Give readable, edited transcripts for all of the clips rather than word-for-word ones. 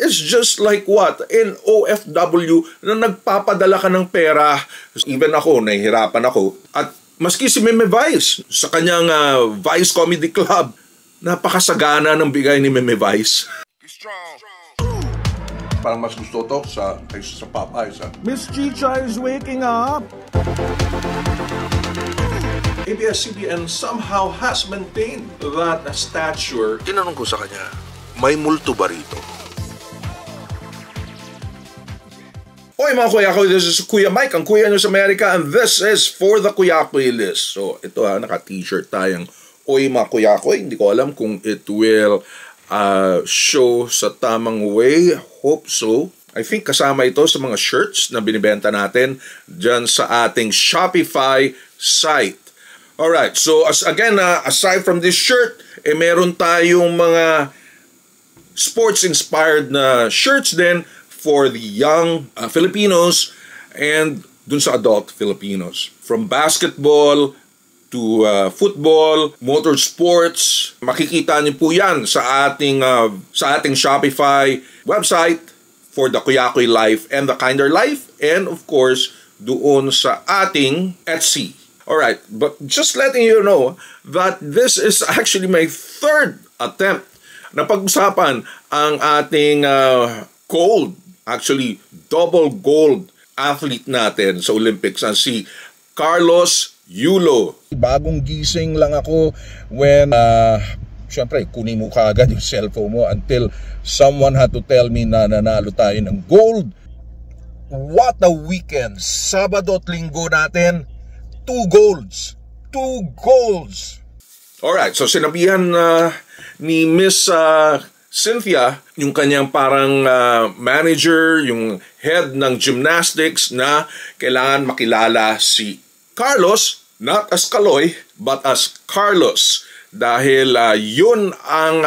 is just like what? An OFW na nagpapadala ka ng pera. Even ako, nahihirapan ako. At maski si Meme Vice, sa kanyang Vice Comedy Club, napakasagana ng bigay ni Meme Vice. Parang mas gusto to sa Popeyes. Miss Chicha is waking up. ABS-CBN somehow has maintained that stature. Tinanong ko sa kanya, may multo ba rito? Oy mga Kuyakoy, this is Kuya Mike, ang Kuya nyo sa Amerika, and this is For the Kuyakoy List. So ito naka-t-shirt tayong Oy mga Kuyakoy. Hindi ko alam kung it will show sa tamang way. Hope so. I think kasama ito sa mga shirts na binibenta natin dyan sa ating Shopify site. Alright, so again, aside from this shirt, meron tayong mga sports-inspired na shirts din for the young Filipinos and dun sa adult Filipinos. From basketball to football, motorsports, makikita niyo po yan sa ating Shopify website for the Kuyakoy Life and the Kinder Life, and of course, doon sa ating Etsy. Alright, but just letting you know that this is actually my third attempt na pag-usapan ang ating gold, actually double gold athlete natin sa Olympics, ang si Carlos Yulo. Bagong gising lang ako when, syempre, kunin mo kaagad yung cellphone mo until someone had to tell me na nanalo tayo ng gold. What a weekend! Sabado at Linggo natin, 2 golds. 2 golds. Alright, so sinabihan ni Miss Cynthia, yung kanyang parang manager, yung head ng gymnastics, na kailangan makilala si Carlos, not as Kaloy, but as Carlos. Dahil yun ang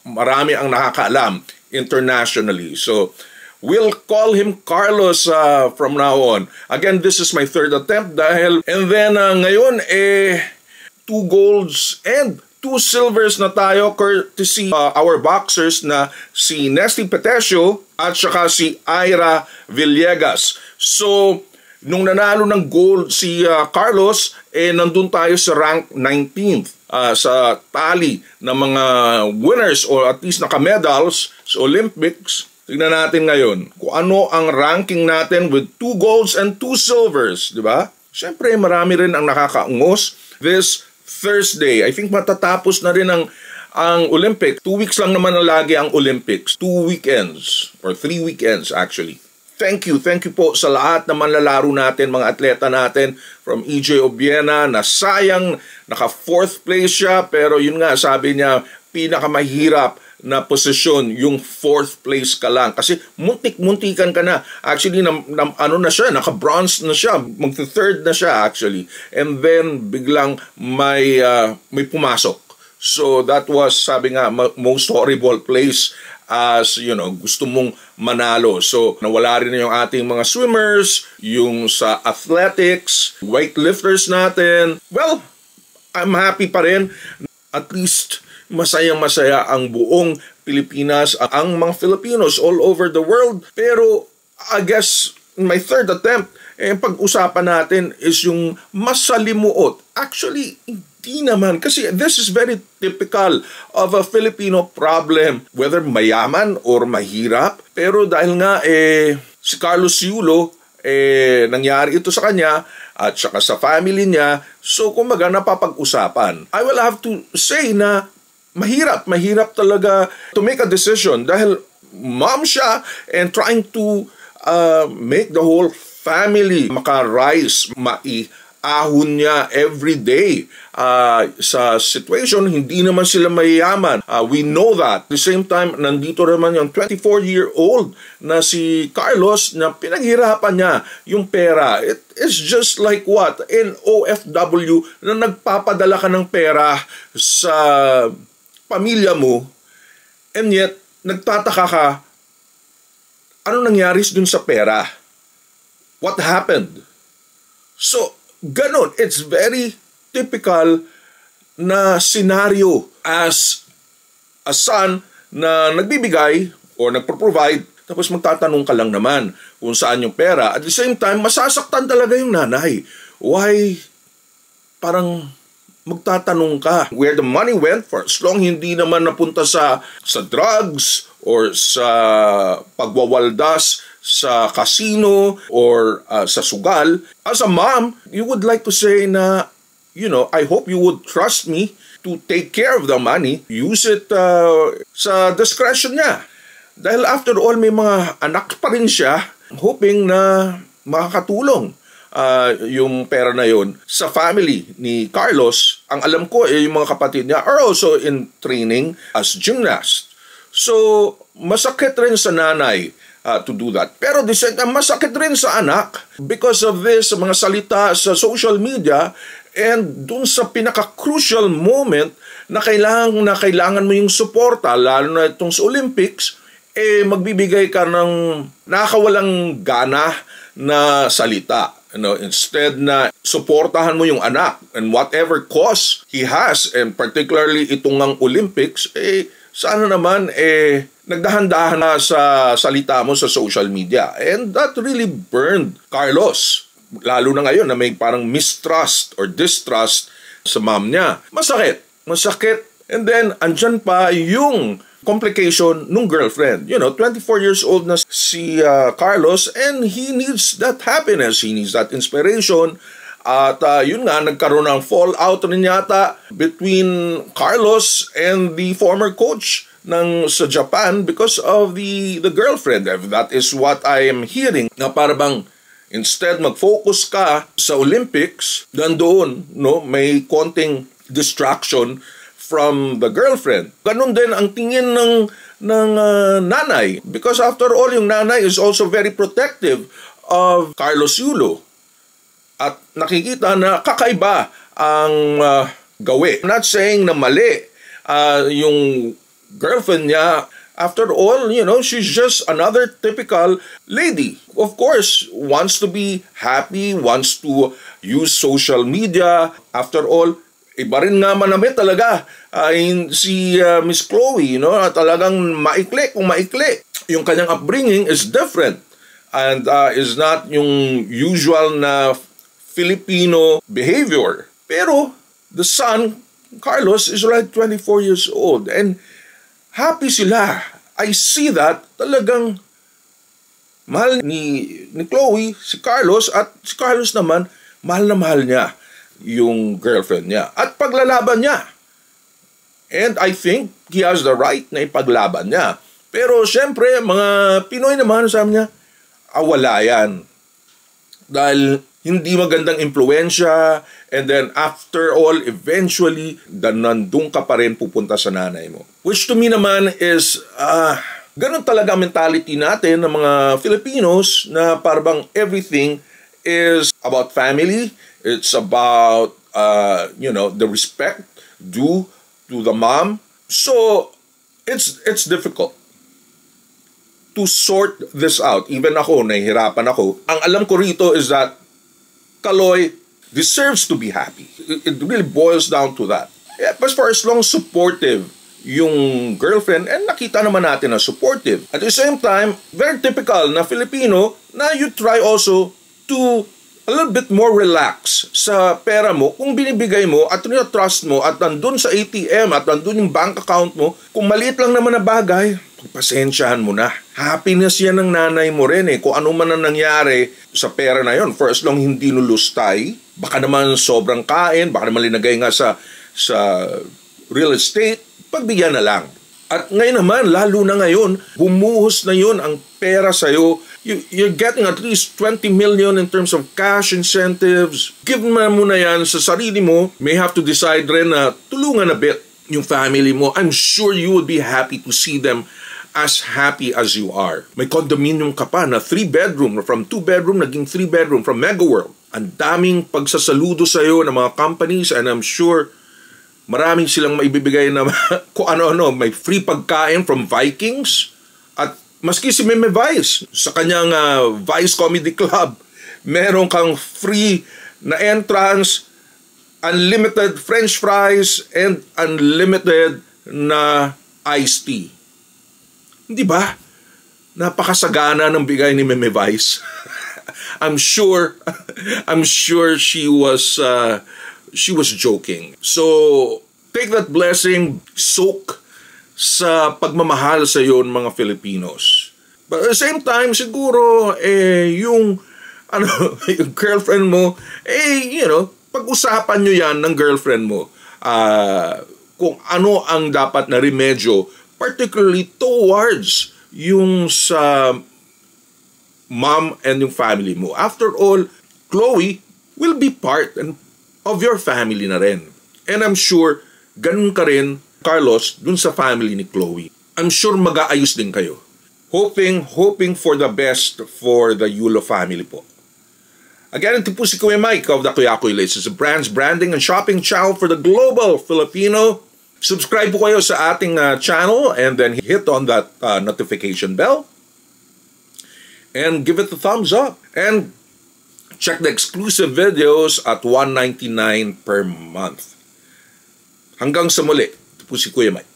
marami ang nakakaalam internationally. So, we'll call him Carlos from now on. Again, this is my third attempt dahil, and then ngayon 2 golds and 2 silvers na tayo courtesy our boxers na si Nesty Petesio at saka si Ira Villegas. So, nung nanalo ng gold si Carlos, nandun tayo sa rank 19th sa tally ng mga winners or at least naka-medals sa Olympics. Tignan natin ngayon kung ano ang ranking natin with 2 golds and 2 silvers, di ba? Siyempre, marami rin ang nakakaungos this Thursday. I think matatapos na rin ang Olympics. 2 weeks lang naman na lagi ang Olympics. 2 weekends or 3 weekends actually. Thank you po sa lahat na manlalaro natin, mga atleta natin, from EJ Obiena na sayang naka 4th place siya, pero yun nga sabi niya, pinakamahirap na posisyon yung 4th place ka lang kasi muntik-muntikan ka na. Actually ano na siya, naka-bronze na siya, mag-3rd na siya actually, and then biglang may pumasok. So that was, sabi nga, most horrible place as, you know, gusto mong manalo. So nawala rin yung ating mga swimmers, yung sa athletics, weightlifters natin. Well, I'm happy pa rin. At least masayang-masaya ang buong Pilipinas, ang mga Filipinos all over the world. Pero I guess my third attempt, pag-usapan natin is yung masalimuot. Actually, hindi naman. Kasi this is very typical of a Filipino problem, whether mayaman or mahirap. Pero dahil nga si Carlos Yulo, nangyari ito sa kanya at saka sa family niya, so kumbaga napapag-usapan. I will have to say na mahirap talaga to make a decision dahil mom siya and trying to make the whole family maka-rise, ahon niya every day sa situation. Hindi naman sila mayayaman. We know that. At the same time, nandito naman yung 24-year-old na si Carlos na pinaghirapan niya yung pera. It is just like what? An OFW na nagpapadala ka ng pera sa pamilya mo, and yet nagtataka ka, ano nangyari dun sa pera? What happened? So, ganon. It's very typical na scenario as a son na nagbibigay o nagpro-provide, tapos magtatanong ka lang naman kung saan yung pera. At the same time, masasaktan talaga yung nanay. Why? Parang magtatanong ka where the money went for as long hindi naman napunta sa drugs or sa pagwawaldas sa casino or sa sugal. As a mom, you would like to say na, I hope you would trust me to take care of the money. Use it sa discretion niya. Dahil after all, may mga anak pa rin siya hoping na makakatulong yung pera na yon sa family ni Carlos. Ang alam ko, yung mga kapatid niya are also in training as gymnast. So, masakit rin sa nanay to do that. Pero masakit rin sa anak because of this, mga salita sa social media and dun sa pinaka-crucial moment na kailangan mo yung suporta, lalo na itong sa Olympics, magbibigay ka ng nakakawalang gana na salita. Instead na suportahan mo yung anak and whatever cause he has, and particularly itong ang Olympics, sana naman nagdahan-dahan na sa salita mo sa social media. And that really burned Carlos. Lalo na ngayon na may parang mistrust or distrust sa mom niya. Masakit. And then, andyan pa yung complication nung girlfriend. 24 years old na si Carlos and he needs that happiness. He needs that inspiration. At yun nga, nagkaroon ng fallout rin yata between Carlos and the former coach sa Japan because of the girlfriend. That is what I am hearing. Na para bang instead mag-focus ka sa Olympics, doon, may konting distraction from the girlfriend. Ganun din ang tingin ng nanay. Because after all, yung nanay is also very protective of Carlos Yulo. At nakikita na kakaiba ang gawi. I'm not saying na mali yung girlfriend niya. After all, she's just another typical lady. Of course, wants to be happy, wants to use social media. After all, iba rin nga manamit talaga si Miss Chloe, talagang maikli. Kung maikli, yung kanyang upbringing is different and is not yung usual na Filipino behavior. Pero the son, Carlos, is right 24 years old and happy sila. I see that talagang mahal ni Chloe si Carlos at si Carlos naman mahal na mahal niya yung girlfriend niya at paglalaban niya. And I think he has the right na ipaglaban niya. Pero syempre, mga Pinoy naman sabi niya, wala yan. Dahil hindi magandang impluensya and then after all, eventually, nandun ka pa rin pupunta sa nanay mo. Which to me naman is, ganun talaga mentality natin ng mga Filipinos na parang everything is about family. It's about, the respect due to the mom. So, it's difficult to sort this out. Even ako, nahihirapan ako. Ang alam ko rito is that Kaloy deserves to be happy. It really boils down to that. Yeah, but for as long supportive yung girlfriend, and nakita naman natin na supportive. At the same time, very typical na Filipino na you try also to a little bit more relax sa pera mo kung binibigay mo at trust mo at nandun sa ATM at nandun yung bank account mo. Kung maliit lang naman na bagay, pagpasensyahan mo na. Happiness yan ng nanay mo rin Kung ano man ang nangyari sa pera na yon, for as long hindi nulustay, baka naman sobrang kain, baka naman linagay nga sa real estate, pagbigyan na lang. At ngayon naman, lalo na ngayon, bumuhos na yon ang pera sa'yo. You're getting at least 20 million in terms of cash incentives. Give mo na yan sa sarili mo. May have to decide rin na tulungan a bit yung family mo. I'm sure you will be happy to see them as happy as you are. May condominium ka pa na 3-bedroom, from 2-bedroom naging 3-bedroom from Mega World. Ang daming pagsasaludo sa'yo ng mga companies and I'm sure maraming silang maibibigay na kung ano-ano. May free pagkain from Vikings. At maski si Meme Vice, sa kanyang Vice Comedy Club, meron kang free na entrance, unlimited french fries, and unlimited na iced tea. Hindi ba? napakasagana ng bigay ni Meme Vice. I'm sure she was joking. So, take that blessing, soak sa pagmamahal sa iyo ng mga Filipinos. But at the same time, siguro, yung girlfriend mo, pag-usapan nyo yan ng girlfriend mo. Kung ano ang dapat na remedyo, particularly towards yung sa mom and yung family mo. After all, Chloe will be part of your family na rin. And I'm sure, ganun ka rin, Carlos, dun sa family ni Chloe. I'm sure mag-aayos din kayo. Hoping for the best for the Yulo family po. Again, ito po si Kuya Mike of the Kuya Kuy List. It's a branding and shopping channel for the global Filipino. Subscribe po kayo sa ating channel and then hit on that notification bell. And give it a thumbs up. And check the exclusive videos at $199 per month. Hanggang sa muli, ito po si Kuya Mike.